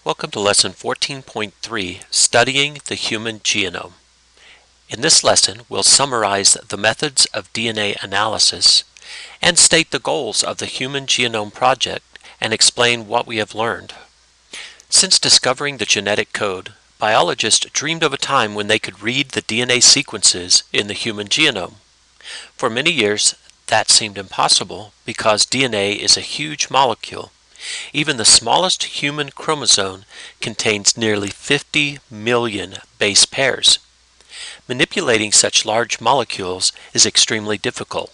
Welcome to Lesson 14.3, Studying the Human Genome. In this lesson, we'll summarize the methods of DNA analysis and state the goals of the Human Genome Project and explain what we have learned. Since discovering the genetic code, biologists dreamed of a time when they could read the DNA sequences in the human genome. For many years, that seemed impossible because DNA is a huge molecule. Even the smallest human chromosome contains nearly 50 million base pairs. Manipulating such large molecules is extremely difficult.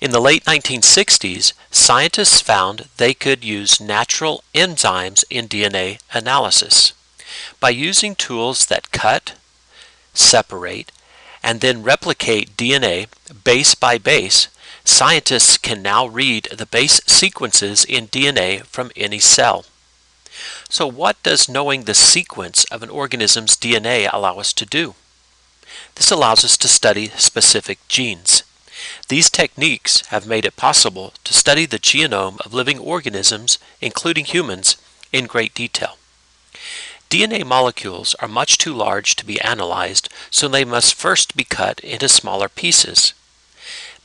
In the late 1960s, scientists found they could use natural enzymes in DNA analysis. By using tools that cut, separate, and then replicate DNA base by base, scientists can now read the base sequences in DNA from any cell. So what does knowing the sequence of an organism's DNA allow us to do? This allows us to study specific genes. These techniques have made it possible to study the genome of living organisms, including humans, in great detail. DNA molecules are much too large to be analyzed, so they must first be cut into smaller pieces.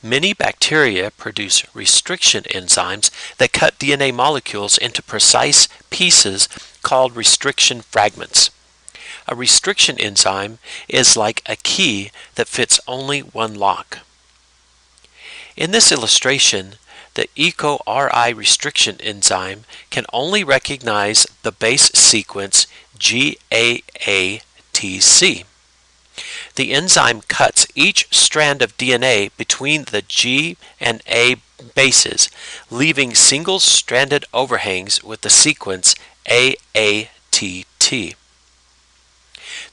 Many bacteria produce restriction enzymes that cut DNA molecules into precise pieces called restriction fragments. A restriction enzyme is like a key that fits only one lock. In this illustration, the EcoRI restriction enzyme can only recognize the base sequence GAATC. The enzyme cuts each strand of DNA between the G and A bases, leaving single-stranded overhangs with the sequence AATT.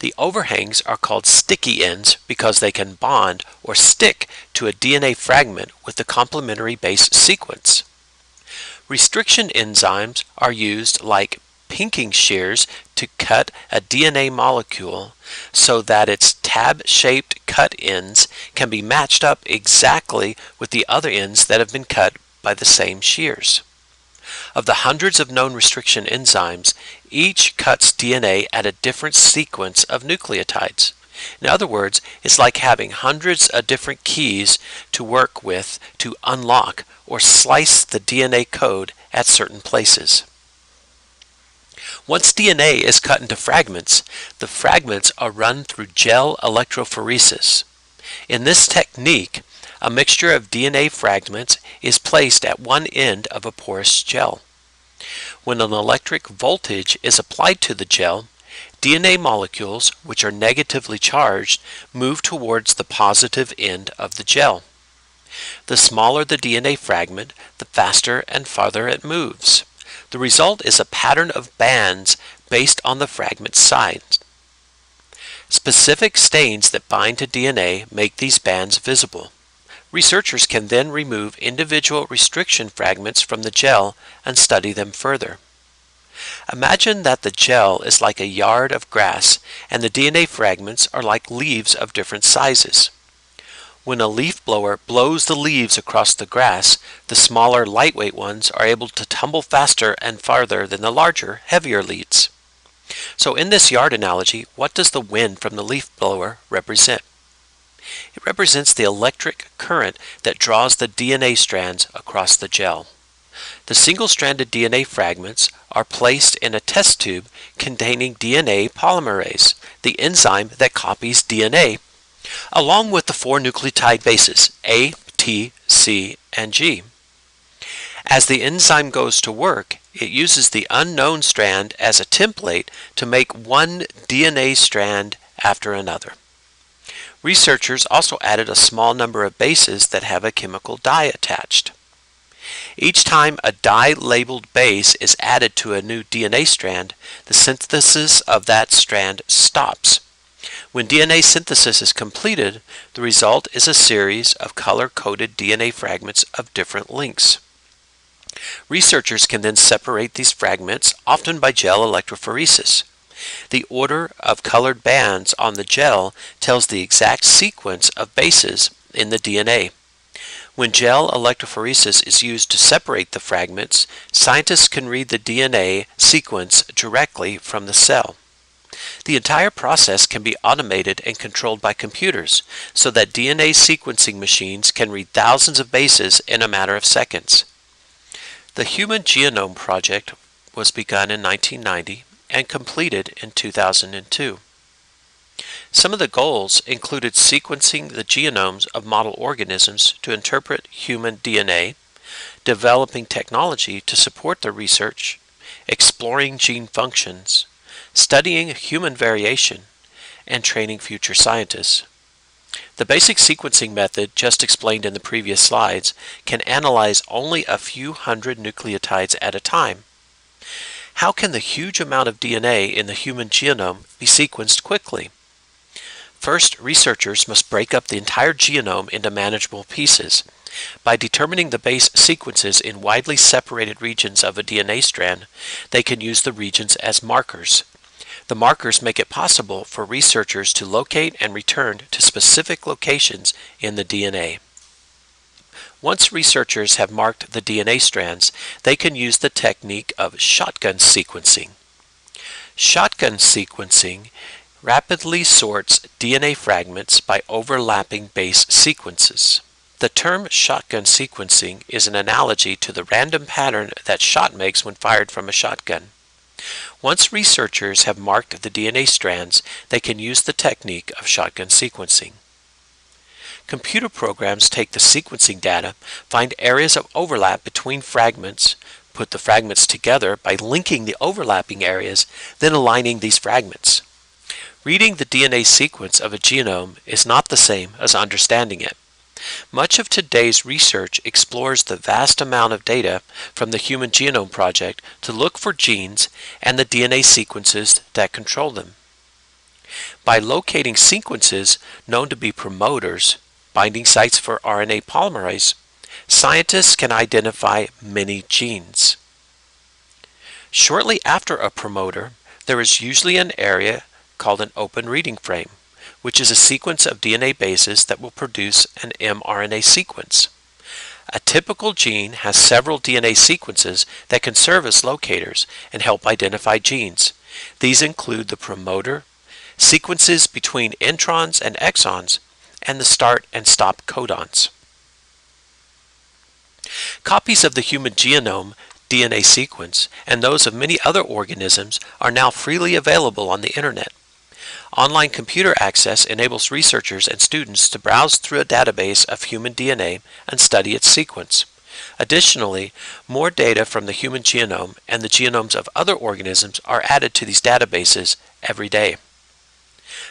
The overhangs are called sticky ends because they can bond or stick to a DNA fragment with the complementary base sequence. Restriction enzymes are used like pinking shears to cut a DNA molecule so that its tab-shaped cut ends can be matched up exactly with the other ends that have been cut by the same shears. Of the hundreds of known restriction enzymes, each cuts DNA at a different sequence of nucleotides. In other words, it's like having hundreds of different keys to work with to unlock or slice the DNA code at certain places. Once DNA is cut into fragments, the fragments are run through gel electrophoresis. In this technique, a mixture of DNA fragments is placed at one end of a porous gel. When an electric voltage is applied to the gel, DNA molecules, which are negatively charged, move towards the positive end of the gel. The smaller the DNA fragment, the faster and farther it moves. The result is a pattern of bands based on the fragment size. Specific stains that bind to DNA make these bands visible. Researchers can then remove individual restriction fragments from the gel and study them further. Imagine that the gel is like a yard of grass and the DNA fragments are like leaves of different sizes. When a leaf blower blows the leaves across the grass, the smaller, lightweight ones are able to tumble faster and farther than the larger, heavier leaves. So in this yard analogy, what does the wind from the leaf blower represent? It represents the electric current that draws the DNA strands across the gel. The single-stranded DNA fragments are placed in a test tube containing DNA polymerase, the enzyme that copies DNA, along with the four nucleotide bases A, T, C, and G. As the enzyme goes to work, it uses the unknown strand as a template to make one DNA strand after another. Researchers also added a small number of bases that have a chemical dye attached. Each time a dye-labeled base is added to a new DNA strand, the synthesis of that strand stops. When DNA synthesis is completed, the result is a series of color-coded DNA fragments of different lengths. Researchers can then separate these fragments, often by gel electrophoresis. The order of colored bands on the gel tells the exact sequence of bases in the DNA. When gel electrophoresis is used to separate the fragments, scientists can read the DNA sequence directly from the cell. The entire process can be automated and controlled by computers, so that DNA sequencing machines can read thousands of bases in a matter of seconds. The Human Genome Project was begun in 1990 and completed in 2002. Some of the goals included sequencing the genomes of model organisms to interpret human DNA, developing technology to support the research, exploring gene functions, studying human variation, and training future scientists. The basic sequencing method just explained in the previous slides can analyze only a few hundred nucleotides at a time. How can the huge amount of DNA in the human genome be sequenced quickly? First, researchers must break up the entire genome into manageable pieces. By determining the base sequences in widely separated regions of a DNA strand, they can use the regions as markers. The markers make it possible for researchers to locate and return to specific locations in the DNA. Once researchers have marked the DNA strands, they can use the technique of shotgun sequencing. Shotgun sequencing rapidly sorts DNA fragments by overlapping base sequences. The term shotgun sequencing is an analogy to the random pattern that shot makes when fired from a shotgun. Once researchers have marked the DNA strands, they can use the technique of shotgun sequencing. Computer programs take the sequencing data, find areas of overlap between fragments, put the fragments together by linking the overlapping areas, then aligning these fragments. Reading the DNA sequence of a genome is not the same as understanding it. Much of today's research explores the vast amount of data from the Human Genome Project to look for genes and the DNA sequences that control them. By locating sequences known to be promoters, binding sites for RNA polymerase, scientists can identify many genes. Shortly after a promoter, there is usually an area called an open reading frame, which is a sequence of DNA bases that will produce an mRNA sequence. A typical gene has several DNA sequences that can serve as locators and help identify genes. These include the promoter, sequences between introns and exons, and the start and stop codons. Copies of the human genome DNA sequence and those of many other organisms are now freely available on the Internet. Online computer access enables researchers and students to browse through a database of human DNA and study its sequence. Additionally, more data from the human genome and the genomes of other organisms are added to these databases every day.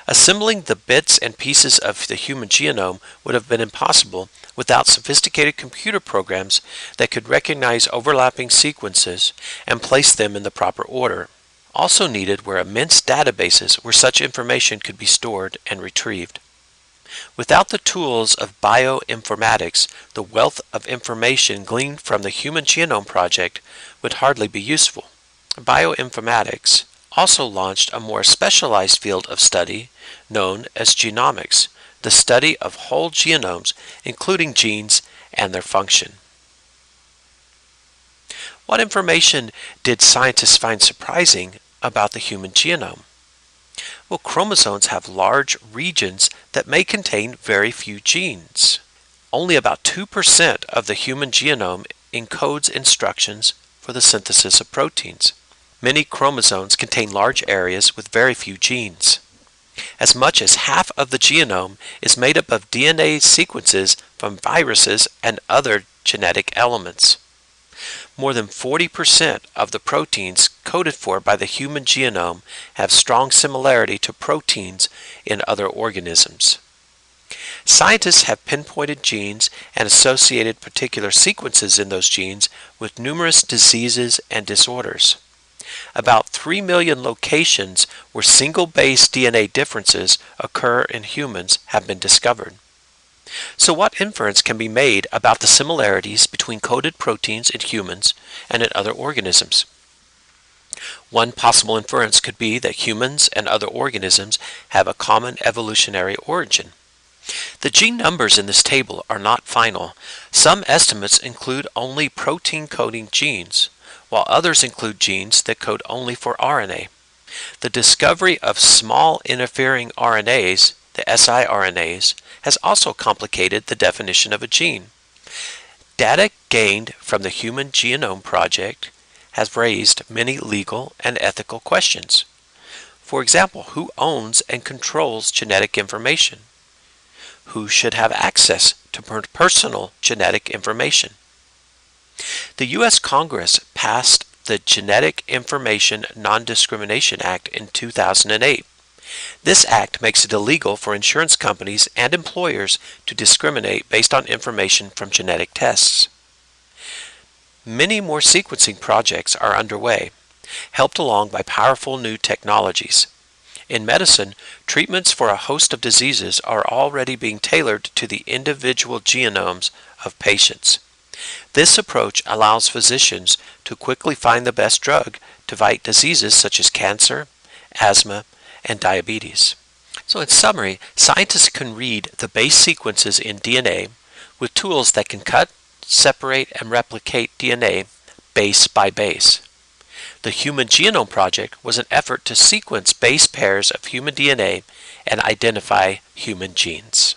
Assembling the bits and pieces of the human genome would have been impossible without sophisticated computer programs that could recognize overlapping sequences and place them in the proper order. Also needed were immense databases where such information could be stored and retrieved. Without the tools of bioinformatics, the wealth of information gleaned from the Human Genome Project would hardly be useful. Bioinformatics also launched a more specialized field of study known as genomics, the study of whole genomes, including genes and their function. What information did scientists find surprising about the human genome? Well, chromosomes have large regions that may contain very few genes. Only about 2% of the human genome encodes instructions for the synthesis of proteins. Many chromosomes contain large areas with very few genes. As much as half of the genome is made up of DNA sequences from viruses and other genetic elements. More than 40% of the proteins coded for by the human genome have strong similarity to proteins in other organisms. Scientists have pinpointed genes and associated particular sequences in those genes with numerous diseases and disorders. About 3 million locations where single-base DNA differences occur in humans have been discovered. So what inference can be made about the similarities between coded proteins in humans and in other organisms? One possible inference could be that humans and other organisms have a common evolutionary origin. The gene numbers in this table are not final. Some estimates include only protein-coding genes, while others include genes that code only for RNA. The discovery of small interfering RNAs, the siRNAs, has also complicated the definition of a gene. Data gained from the Human Genome Project has raised many legal and ethical questions. For example, who owns and controls genetic information? Who should have access to personal genetic information? The U.S. Congress passed the Genetic Information Non-Discrimination Act in 2008. This act makes it illegal for insurance companies and employers to discriminate based on information from genetic tests. Many more sequencing projects are underway, helped along by powerful new technologies. In medicine, treatments for a host of diseases are already being tailored to the individual genomes of patients. This approach allows physicians to quickly find the best drug to fight diseases such as cancer, asthma, and diabetes. So in summary, scientists can read the base sequences in DNA with tools that can cut, separate, and replicate DNA base by base. The Human Genome Project was an effort to sequence base pairs of human DNA and identify human genes.